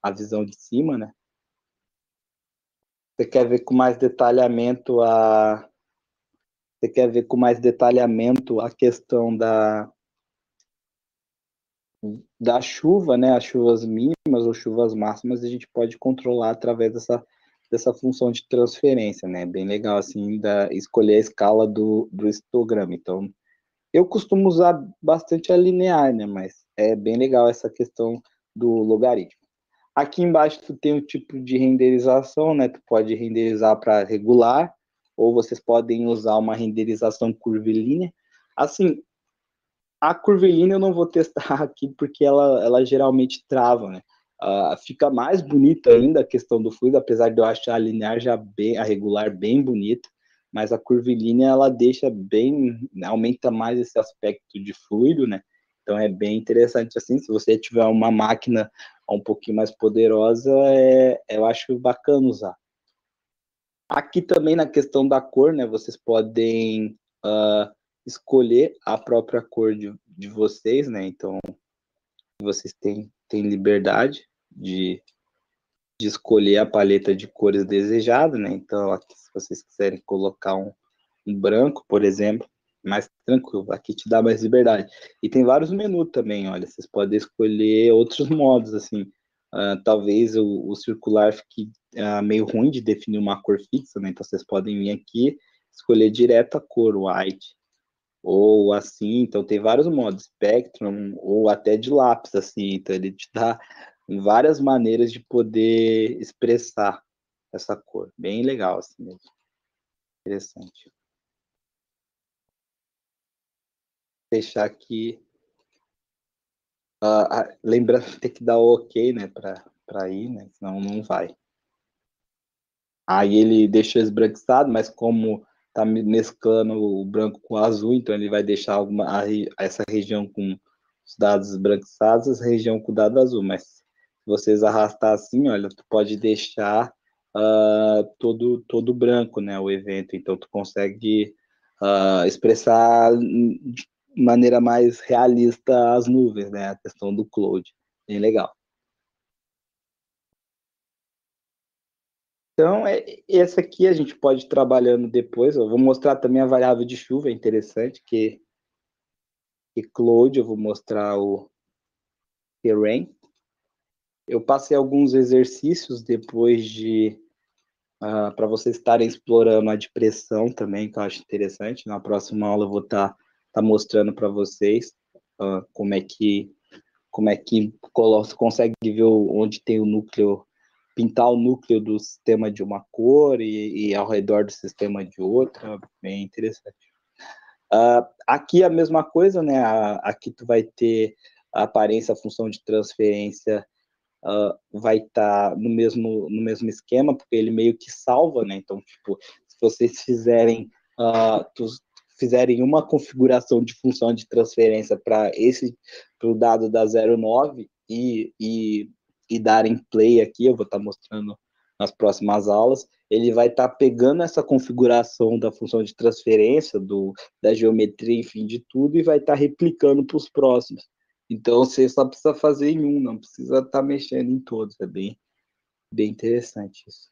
a visão de cima, né? Você quer ver com mais detalhamento você quer ver com mais detalhamento a questão da chuva, né, as chuvas mínimas ou chuvas máximas, a gente pode controlar através dessa função de transferência, né, bem legal, assim, escolher a escala do histograma. Então, eu costumo usar bastante a linear, né, mas é bem legal essa questão do logaritmo. Aqui embaixo tu tem o tipo de renderização, né, tu pode renderizar para regular, ou vocês podem usar uma renderização curvilínea. Assim, a curvilínea eu não vou testar aqui porque ela geralmente trava, né? Fica mais bonita ainda a questão do fluido, apesar de eu achar a linear já bem, a regular bem bonita, mas a curvilínea ela deixa bem, aumenta mais esse aspecto de fluido, né? Então é bem interessante assim, se você tiver uma máquina um pouquinho mais poderosa, eu acho bacana usar. Aqui também na questão da cor, né? Vocês podem escolher a própria cor de vocês, né? Então, vocês têm liberdade de escolher a paleta de cores desejada, né? Então, aqui, se vocês quiserem colocar um branco, por exemplo, mais tranquilo, aqui te dá mais liberdade. E tem vários menus também, olha, vocês podem escolher outros modos, assim, talvez o circular fique meio ruim de definir uma cor fixa, né? Então, vocês podem vir aqui, escolher direto a cor white, ou assim, então tem vários modos, Spectrum, ou até de lápis, assim, então ele te dá várias maneiras de poder expressar essa cor, bem legal, assim mesmo, interessante. Vou deixar aqui, lembrando que tem que dar o ok, né, para ir, né, senão não vai. Aí ele deixa esbranquiçado, mas como tá mesclando o branco com o azul, então ele vai deixar essa região com os dados esbranquiçados, essa região com o dado azul. Mas se vocês arrastar assim, olha, tu pode deixar todo branco, né, o evento. Então tu consegue expressar de maneira mais realista as nuvens, né, a questão do cloud. Bem legal. Então, esse aqui a gente pode ir trabalhando depois. Eu vou mostrar também a variável de chuva, é interessante, que Cloud, eu vou mostrar o Terrain. Eu passei alguns exercícios depois para vocês estarem explorando a depressão também, que eu acho interessante. Na próxima aula eu vou tá mostrando para vocês como é que consegue ver onde tem o núcleo, pintar o núcleo do sistema de uma cor e ao redor do sistema de outra, bem interessante. Aqui a mesma coisa, né? Aqui tu vai ter a aparência, a função de transferência vai estar no mesmo esquema, porque ele meio que salva, né? Então, tipo, se vocês fizerem uma configuração de função de transferência para o dado da 09 e darem play aqui, eu vou estar mostrando nas próximas aulas, ele vai estar pegando essa configuração da função de transferência, da geometria, enfim, de tudo, e vai estar replicando para os próximos. Então, você só precisa fazer em um, não precisa estar mexendo em todos. É bem interessante isso.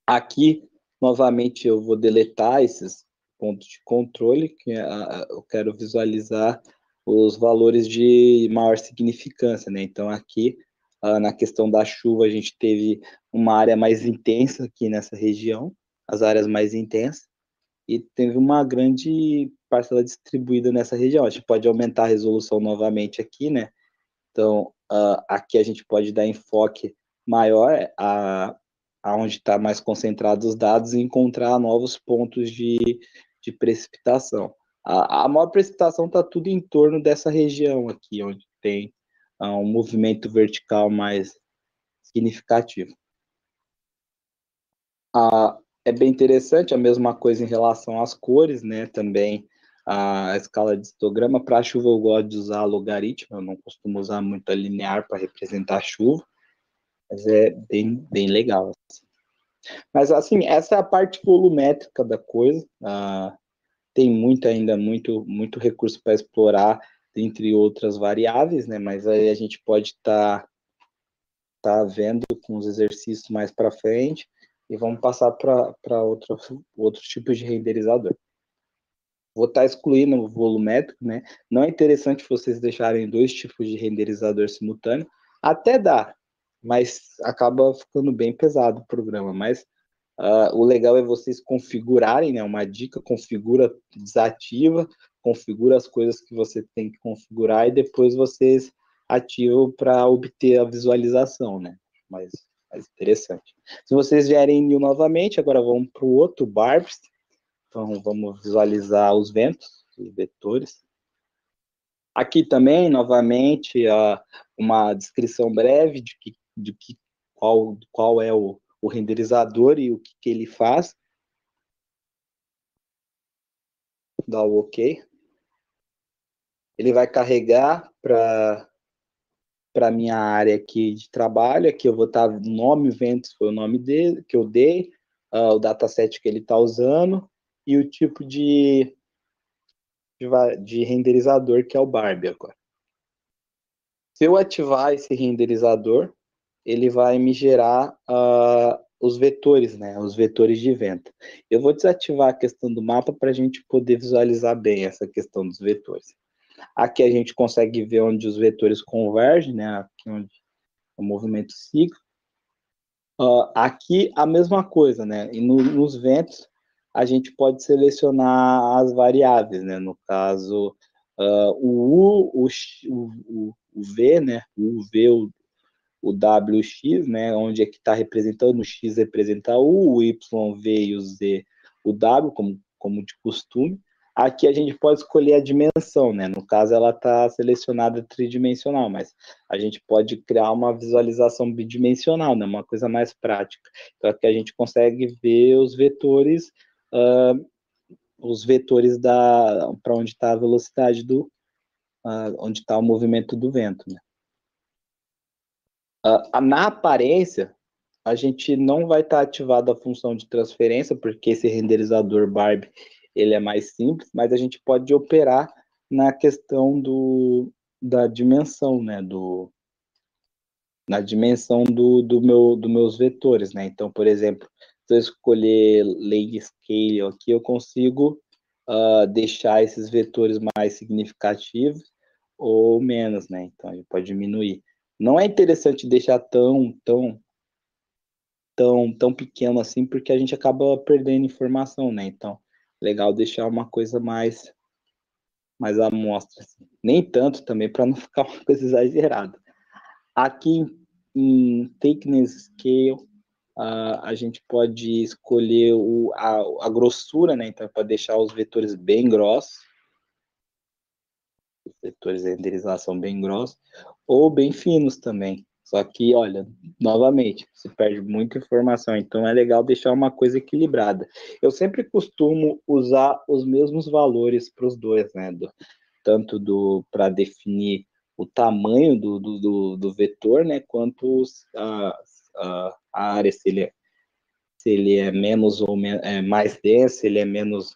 Aqui, novamente, eu vou deletar esses pontos de controle, que eu quero visualizar os valores de maior significância, né? Então, aqui, na questão da chuva, a gente teve uma área mais intensa aqui nessa região, as áreas mais intensas, e teve uma grande parcela distribuída nessa região. A gente pode aumentar a resolução novamente aqui, né? Então, aqui a gente pode dar enfoque maior aonde está mais concentrados os dados e encontrar novos pontos de precipitação. A maior precipitação está tudo em torno dessa região aqui, onde tem um movimento vertical mais significativo. É bem interessante, a mesma coisa em relação às cores, né? Também a escala de histograma. Para a chuva, eu gosto de usar logaritmo, eu não costumo usar muito a linear para representar a chuva, mas é bem legal. Assim. Mas, assim, essa é a parte volumétrica da coisa. Tem muito recurso para explorar, entre outras variáveis, né? Mas aí a gente pode tá vendo com os exercícios mais para frente e vamos passar para outros tipos de renderizador. vou estar excluindo o volumétrico, né? Não é interessante vocês deixarem dois tipos de renderizador simultâneo. Até dá, mas acaba ficando bem pesado o programa. Mas o legal é vocês configurarem, né? Uma dica, configura, desativa, configura as coisas que você tem que configurar e depois vocês ativam para obter a visualização, né? Mais interessante. Se vocês vierem new novamente, agora vamos para o outro Barbs. Então, vamos visualizar os ventos, os vetores. Aqui também, novamente, uma descrição breve qual é o renderizador e o que ele faz. Dá o OK. Ele vai carregar para a minha área aqui de trabalho. Aqui eu vou estar o nome ventos foi o nome dele que eu dei, o dataset que ele está usando e o tipo de renderizador que é o Barbie agora. Se eu ativar esse renderizador, ele vai me gerar os vetores, né? Os vetores de vento. Eu vou desativar a questão do mapa para a gente poder visualizar bem essa questão dos vetores. Aqui a gente consegue ver onde os vetores convergem, né? Aqui onde o movimento ciclo. Aqui a mesma coisa, né? E nos ventos a gente pode selecionar as variáveis, né? No caso, o U, o V, né? O V, o W, o X, né? Onde é que está representando, o X representa o Y, V e o Z, o W, como de costume. Aqui a gente pode escolher a dimensão, né? No caso, ela está selecionada tridimensional, mas a gente pode criar uma visualização bidimensional, né? Uma coisa mais prática. Então, aqui a gente consegue ver os vetores para onde está a velocidade onde está o movimento do vento, né? Na aparência, a gente não vai estar ativada a função de transferência, porque esse renderizador Barbie ele é mais simples, mas a gente pode operar na questão da dimensão, né? Na dimensão dos meus vetores, né? Então, por exemplo, se eu escolher Lane Scale aqui, eu consigo deixar esses vetores mais significativos ou menos, né? Então, a gente pode diminuir. Não é interessante deixar tão pequeno assim, porque a gente acaba perdendo informação, né? Então, legal deixar uma coisa mais à mostra. Assim. Nem tanto também, para não ficar uma coisa exagerada. Aqui em Thickness Scale, a gente pode escolher a grossura, né? Então, para deixar os vetores bem grossos, os vetores de renderização bem grossos, ou bem finos também. Só que, olha, novamente, você perde muita informação, então é legal deixar uma coisa equilibrada. Eu sempre costumo usar os mesmos valores para os dois, né? Tanto para definir o tamanho do vetor, né? Quanto a área, se ele é menos ou mais denso, se ele é menos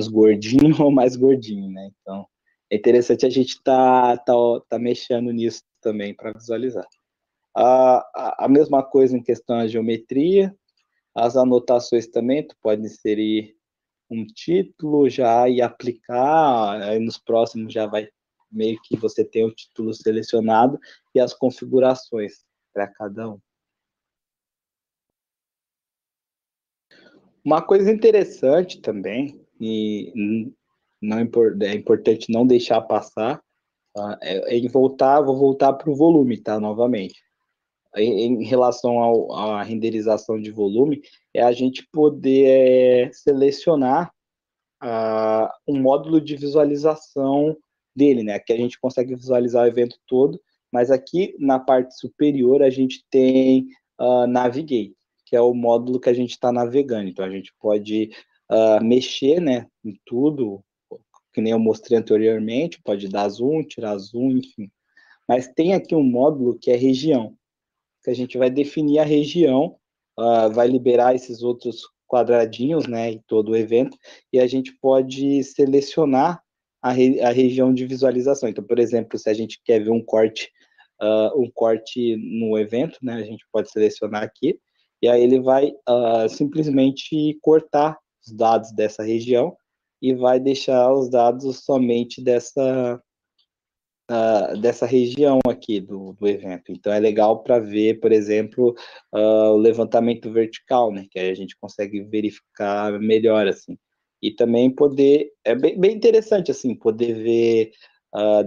gordinho ou mais gordinho, né? Então, é interessante a gente tá mexendo nisso também para visualizar. A mesma coisa em questão da geometria, as anotações também, tu pode inserir um título já e aplicar, aí nos próximos já vai meio que você tem o título selecionado e as configurações para cada um. Uma coisa interessante também, e não é importante não deixar passar, vou voltar para o volume, tá? Novamente. Em relação à renderização de volume, é a gente poder selecionar um módulo de visualização dele, né? Que a gente consegue visualizar o evento todo, mas aqui na parte superior a gente tem Navigate, que é o módulo que a gente está navegando. Então a gente pode mexer, né, em tudo, que nem eu mostrei anteriormente, pode dar zoom, tirar zoom, enfim. Mas tem aqui um módulo que é região, que a gente vai definir a região, vai liberar esses outros quadradinhos, né, em todo o evento, e a gente pode selecionar a região de visualização. Então, por exemplo, se a gente quer ver um corte no evento, né, a gente pode selecionar aqui, e aí ele vai simplesmente cortar os dados dessa região, e vai deixar os dados somente dessa região aqui do evento. Então é legal para ver, por exemplo, o levantamento vertical, né? Que aí a gente consegue verificar melhor assim. E também poder, é bem interessante assim, poder ver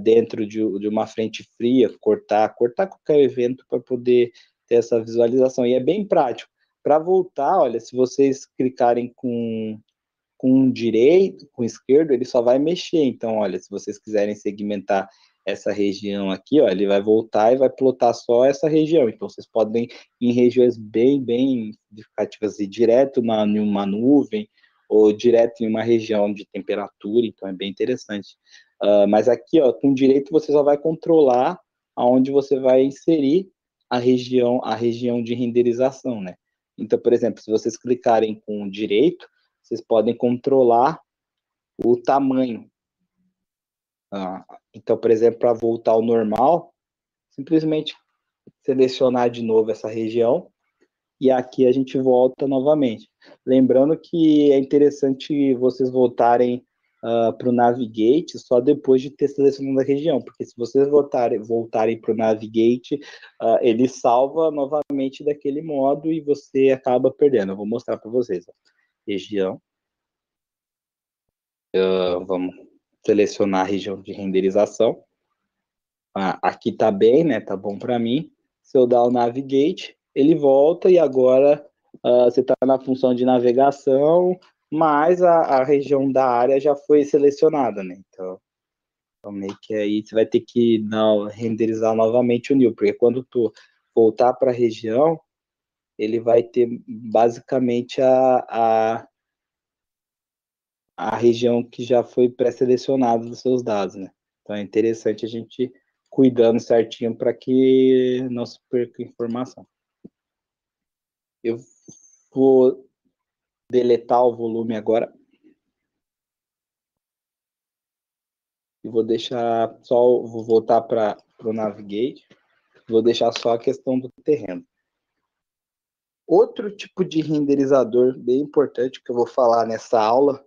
dentro de uma frente fria, cortar qualquer evento para poder ter essa visualização. E é bem prático. Para voltar, olha, se vocês clicarem com direito, com esquerdo, ele só vai mexer. Então, olha, se vocês quiserem segmentar essa região aqui, ó, ele vai voltar e vai plotar só essa região. Então, vocês podem, em regiões bem significativas, ir direto em uma nuvem ou direto em uma região de temperatura. Então, é bem interessante. Mas aqui, ó, com direito, você só vai controlar aonde você vai inserir a região de renderização, né? Então, por exemplo, se vocês clicarem com direito, vocês podem controlar o tamanho. Então, por exemplo, para voltar ao normal, simplesmente selecionar de novo essa região e aqui a gente volta novamente. Lembrando que é interessante vocês voltarem para o Navigate só depois de ter selecionado a região, porque se vocês voltarem para o Navigate, ele salva novamente daquele modo e você acaba perdendo. Eu vou mostrar para vocês. Ó. Região. Vamos selecionar a região de renderização. Aqui tá bem, né? Tá bom para mim. Se eu dar o Navigate, ele volta e agora você está na função de navegação, mas a região da área já foi selecionada, né? Então meio que aí você vai ter que renderizar novamente o new, porque quando tu voltar para a região, ele vai ter basicamente a região que já foi pré-selecionada dos seus dados, né? Então é interessante a gente cuidando certinho para que não se perca informação. Eu vou deletar o volume agora e vou deixar só, vou voltar para o Navigate, vou deixar só a questão do terreno. Outro tipo de renderizador bem importante que eu vou falar nessa aula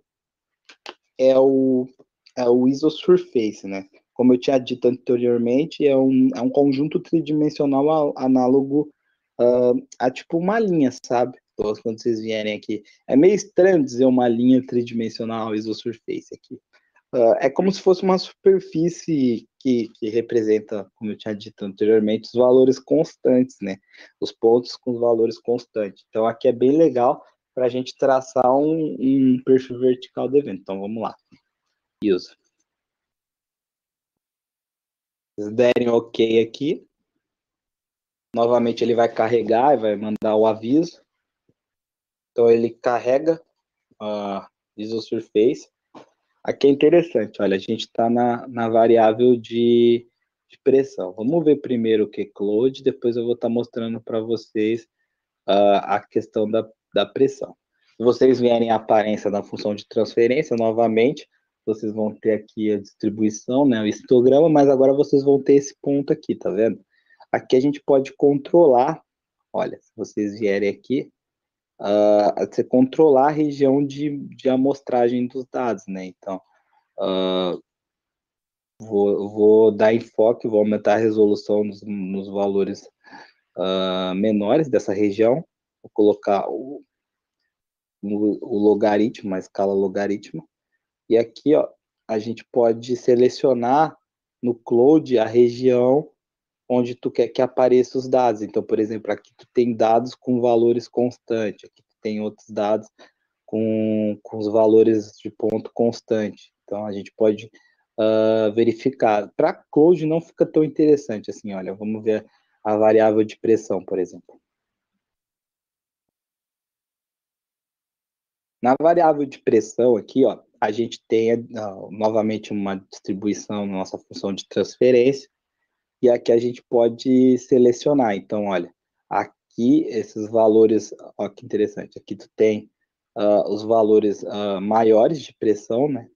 é o Isosurface, né? Como eu tinha dito anteriormente, é um conjunto tridimensional análogo a tipo uma linha, sabe? Então, quando vocês vierem aqui. É meio estranho dizer uma linha tridimensional Isosurface aqui. É como se fosse uma superfície que representa, como eu tinha dito anteriormente, os valores constantes, né? Os pontos com os valores constantes. Então, aqui é bem legal para a gente traçar um perfil vertical do evento. Então, vamos lá. Isso. Se vocês derem OK aqui, novamente ele vai carregar e vai mandar o aviso. Então ele carrega a Isosurface. Aqui é interessante, olha, a gente está na variável de pressão. Vamos ver primeiro o que é Cloud, depois eu vou estar mostrando para vocês a questão da pressão. Se vocês vierem a aparência da função de transferência, novamente, vocês vão ter aqui a distribuição, né, o histograma, mas agora vocês vão ter esse ponto aqui, tá vendo? Aqui a gente pode controlar, olha, se vocês vierem aqui, você controlar a região de amostragem dos dados, né? Então, vou dar enfoque, vou aumentar a resolução nos valores menores dessa região, vou colocar o logaritmo, a escala logaritmo, e aqui, ó, a gente pode selecionar no Cloud a região onde tu quer que apareça os dados. Então, por exemplo, aqui tu tem dados com valores constantes, aqui tu tem outros dados com os valores de ponto constante. Então, a gente pode verificar. Para Cloud não fica tão interessante assim, olha, vamos ver a variável de pressão, por exemplo. Na variável de pressão aqui, ó, a gente tem novamente uma distribuição na nossa função de transferência, e aqui a gente pode selecionar. Então, olha, aqui esses valores, ó, que interessante, aqui tu tem os valores maiores de pressão, né?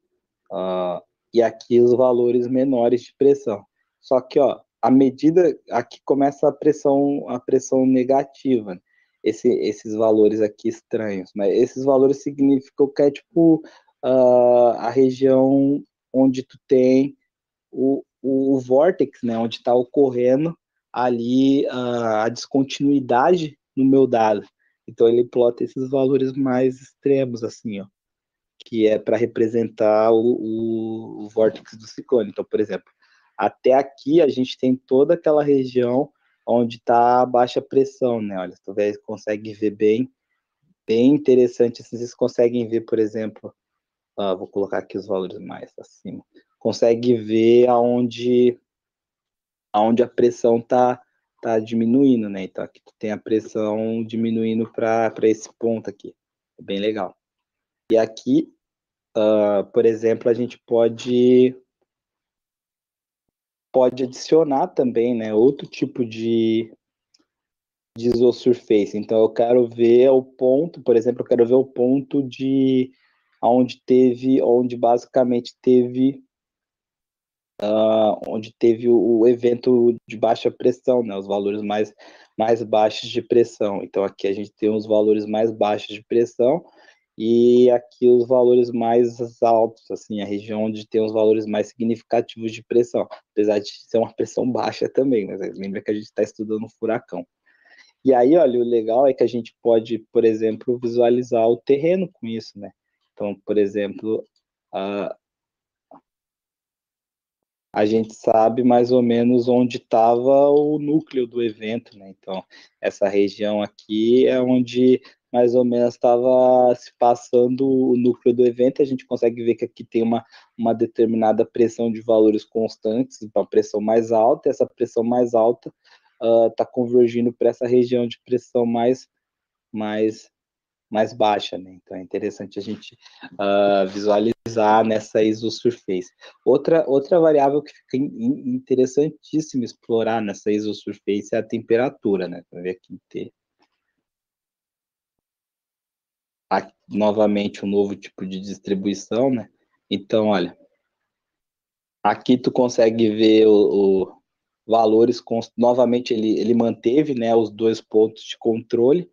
E aqui os valores menores de pressão. Só que, ó, a medida, aqui começa a pressão negativa, né? Esses valores aqui estranhos, mas esses valores significam que é tipo a região onde tu tem o vórtex, né, onde está ocorrendo ali a descontinuidade no meu dado. Então ele plota esses valores mais extremos, assim, ó, que é para representar o vórtex do ciclone. Então, por exemplo, até aqui a gente tem toda aquela região onde está a baixa pressão, né? Olha, tu consegue ver bem interessante. Assim, vocês conseguem ver, por exemplo, vou colocar aqui os valores mais acima. Consegue ver aonde a pressão tá diminuindo, né? Então aqui tu tem a pressão diminuindo para esse ponto aqui. É bem legal. E aqui, por exemplo, a gente pode adicionar também, né, outro tipo de isosurface. Então eu quero ver o ponto, por exemplo, eu quero ver o ponto de onde basicamente teve onde teve o evento de baixa pressão, né, os valores mais baixos de pressão. Então aqui a gente tem os valores mais baixos de pressão e aqui os valores mais altos, assim, a região onde tem os valores mais significativos de pressão, apesar de ser uma pressão baixa também, mas lembra que a gente está estudando um furacão. E aí, olha, o legal é que a gente pode, por exemplo, visualizar o terreno com isso, né? Então, por exemplo, a gente sabe mais ou menos onde estava o núcleo do evento, né? Então, essa região aqui é onde mais ou menos estava se passando o núcleo do evento. A gente consegue ver que aqui tem uma determinada pressão de valores constantes, uma pressão mais alta, e essa pressão mais alta está convergindo para essa região de pressão mais mais baixa, né? Então é interessante a gente visualizar nessa isosurface. Outra variável que fica interessantíssima explorar nessa isosurface é a temperatura, né? Para ver aqui novamente um novo tipo de distribuição, né? Então, olha, aqui tu consegue ver o valores, novamente ele manteve, né, os dois pontos de controle.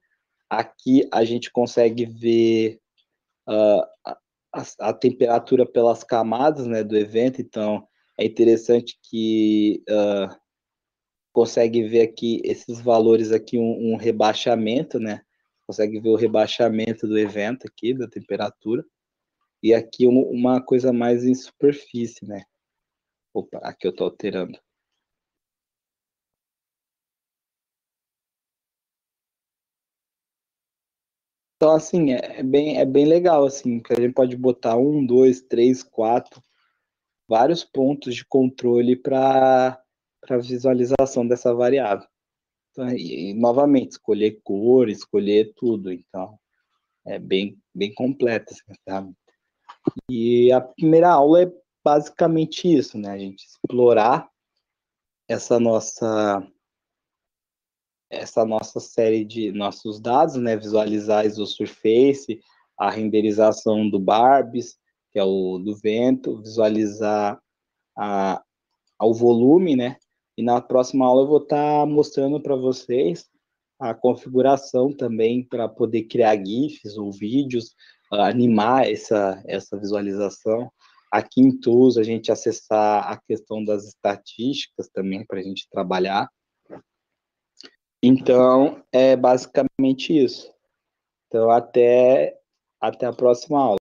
Aqui a gente consegue ver a temperatura pelas camadas, né, do evento. Então é interessante que consegue ver aqui esses valores aqui, um rebaixamento, né? Consegue ver o rebaixamento do evento aqui, da temperatura. E aqui uma coisa mais em superfície, né? Opa, aqui eu estou alterando. Então, assim, é bem legal, assim, que a gente pode botar um, dois, três, quatro, vários pontos de controle para visualização dessa variável. Então, e, novamente, escolher cor, escolher tudo. Então, é bem completa essa ferramenta. E a primeira aula é basicamente isso, né? A gente explorar essa nossa série de nossos dados, né? Visualizar a isosurface, a renderização do Barbis, que é o do vento, visualizar a, ao volume, né? E na próxima aula eu vou estar mostrando para vocês a configuração também para poder criar GIFs ou vídeos, animar essa visualização. Aqui em Tools, a gente acessar a questão das estatísticas também para a gente trabalhar. Então, é basicamente isso. Então, até a próxima aula.